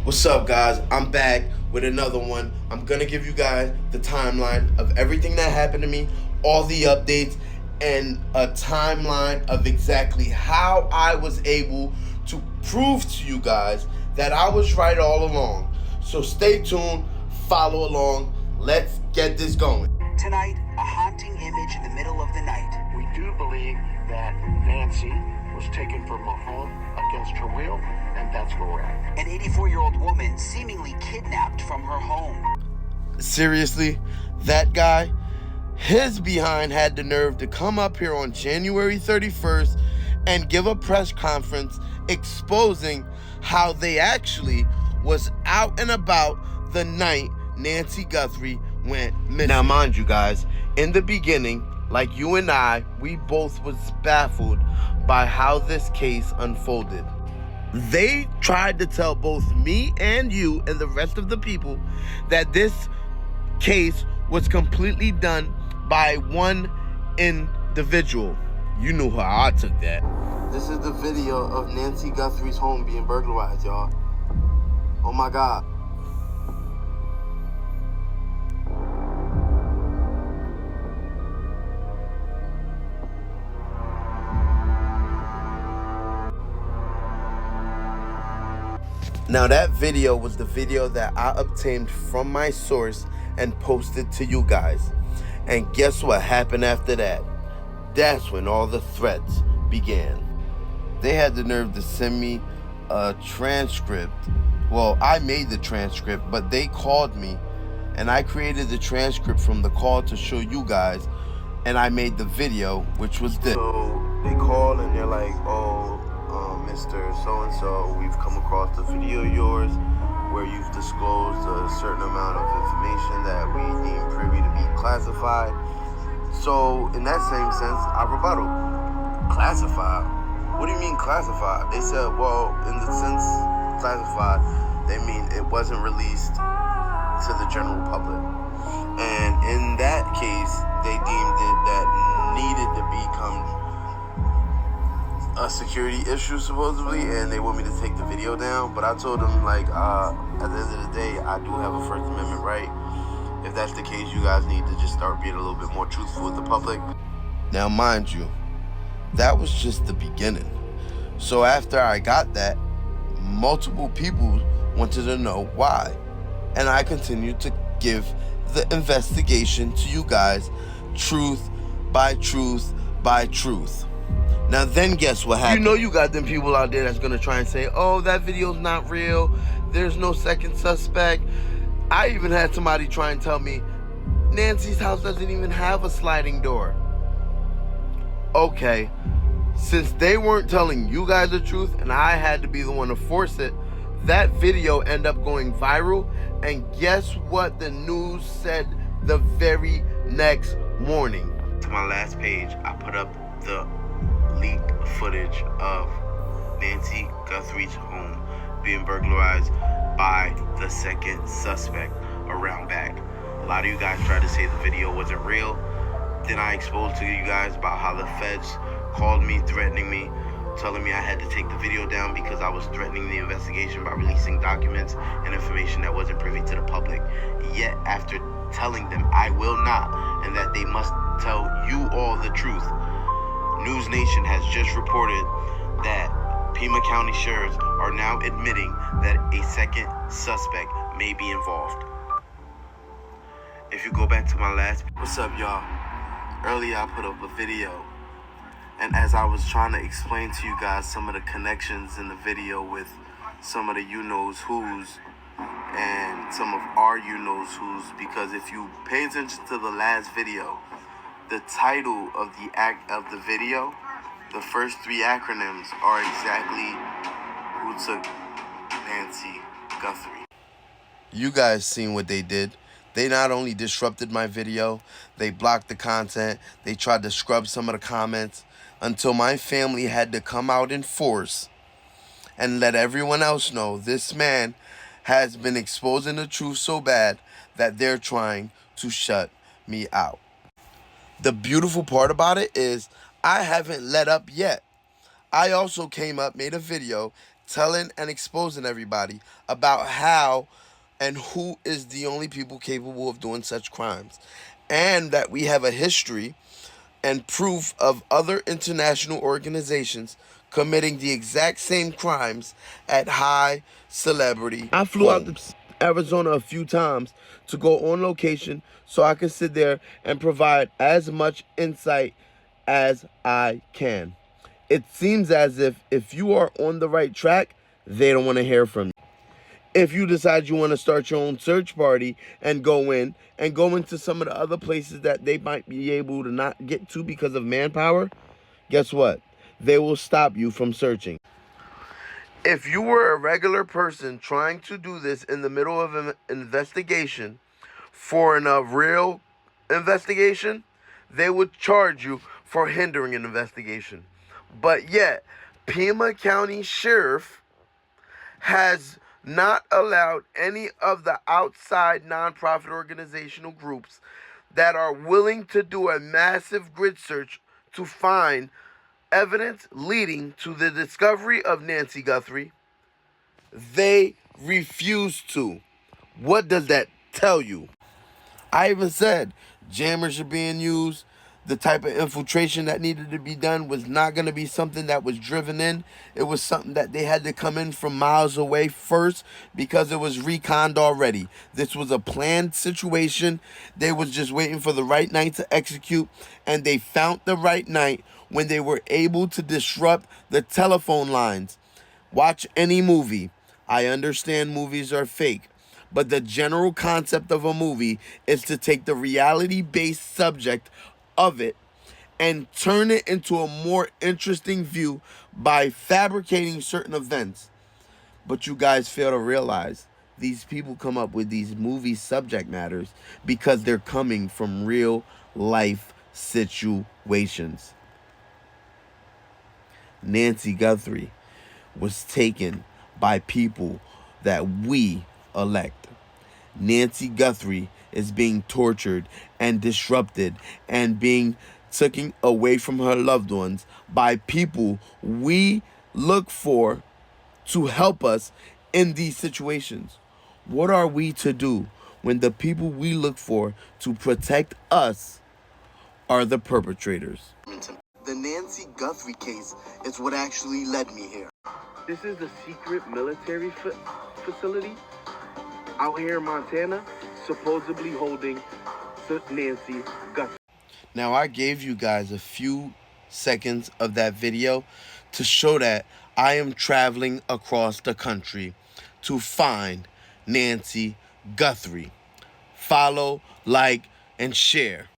What's up, guys? I'm back with another one. I'm gonna give you guys the timeline of everything that happened to me, all the updates, and a timeline of exactly how I was able to prove to you guys that I was right all along. So stay tuned, follow along, let's get this going. Tonight, a haunting image in the middle of the night. We do believe that Nancy was taken from her home against her will, and that's where we're at. An 84-year-old woman seemingly kidnapped from her home. Seriously, that guy, his behind had the nerve to come up here on January 31st and give a press conference exposing how they actually was out and about the night Nancy Guthrie went missing. Now, mind you guys, in the beginning, like you and I, we both was baffled by how this case unfolded. They tried to tell both me and you and the rest of the people that this case was completely done by one individual. You knew how I took that. This is the video of Nancy Guthrie's home being burglarized, y'all. Oh my God. Now that video was the video that I obtained from my source and posted to you guys. And guess what happened after that? That's when all the threats began. They had the nerve to send me a transcript. Well, I made the transcript, but they called me and I created the transcript from the call to show you guys, and I made the video, which was this. So they call and they're like, Mr. So-and-so, we've come across the video of yours where you've disclosed a certain amount of information that we deem privy to be classified. So in that same sense, I rebuttal. Classified? What do you mean classified? They said, well, in the sense classified, they mean it wasn't released to the general public. And in that case, they deemed it that needed to become a security issue supposedly, and they want me to take the video down. But I told them, like, at the end of the day, I do have a First Amendment right. If that's the case, you guys need to just start being a little bit more truthful with the public. Now, mind you, that was just the beginning. So after I got that, multiple people wanted to know why. And I continued to give the investigation to you guys, truth by truth by truth. Now then, guess what happened? You know you got them people out there that's gonna try and say, oh, that video's not real, there's no second suspect. I even had somebody try and tell me Nancy's house doesn't even have a sliding door. Okay, since they weren't telling you guys the truth and I had to be the one to force it, that video ended up going viral, and guess what the news said the very next morning? To my last page, I put up the leaked footage of Nancy Guthrie's home being burglarized by the second suspect around back. A lot of you guys tried to say the video wasn't real. Then I exposed to you guys about how the feds called me, threatening me, telling me I had to take the video down because I was threatening the investigation by releasing documents and information that wasn't privy to the public. Yet after telling them I will not, and that they must tell you all the truth, News Nation has just reported that Pima County sheriffs are now admitting that a second suspect may be involved. If you go back to my last... What's up, y'all? Earlier I put up a video, and as I was trying to explain to you guys some of the connections in the video with some of the you-knows-who's and some of our you-knows-who's, because if you pay attention to the last video, the title of the video, the first three acronyms are exactly who took Nancy Guthrie. You guys seen what they did. They not only disrupted my video, they blocked the content, they tried to scrub some of the comments, until my family had to come out in force and let everyone else know this man has been exposing the truth so bad that they're trying to shut me out. The beautiful part about it is I haven't let up yet. I also came up, made a video telling and exposing everybody about how and who is the only people capable of doing such crimes, and that we have a history and proof of other international organizations committing the exact same crimes at high celebrity. I flew out to Arizona a few times to go on location so I can sit there and provide as much insight as I can. It seems as if you are on the right track, they don't want to hear from you. If you decide you want to start your own search party and go into some of the other places that they might be able to not get to because of manpower, guess what? They will stop you from searching. If you were a regular person trying to do this in the middle of an investigation for a real investigation, they would charge you for hindering an investigation. But yet, Pima County Sheriff has not allowed any of the outside nonprofit organizational groups that are willing to do a massive grid search to find evidence leading to the discovery of Nancy Guthrie. They refuse to. What does that tell you? I even said jammers are being used. The type of infiltration that needed to be done was not going to be something that was driven in. It was something that they had to come in from miles away first because it was reconned already. This was a planned situation. They was just waiting for the right night to execute, and they found the right night when they were able to disrupt the telephone lines. Watch any movie. I understand movies are fake, but the general concept of a movie is to take the reality-based subject of it and turn it into a more interesting view by fabricating certain events. But you guys fail to realize these people come up with these movie subject matters because they're coming from real life situations. Nancy Guthrie was taken by people that we elect. Nancy Guthrie is being tortured and disrupted and being taken away from her loved ones by people we look for to help us in these situations. What are we to do when the people we look for to protect us are the perpetrators? The Nancy Guthrie case is what actually led me here. This is the secret military facility out here in Montana, supposedly holding Nancy Guthrie. Now, I gave you guys a few seconds of that video to show that I am traveling across the country to find Nancy Guthrie. Follow, like, and share.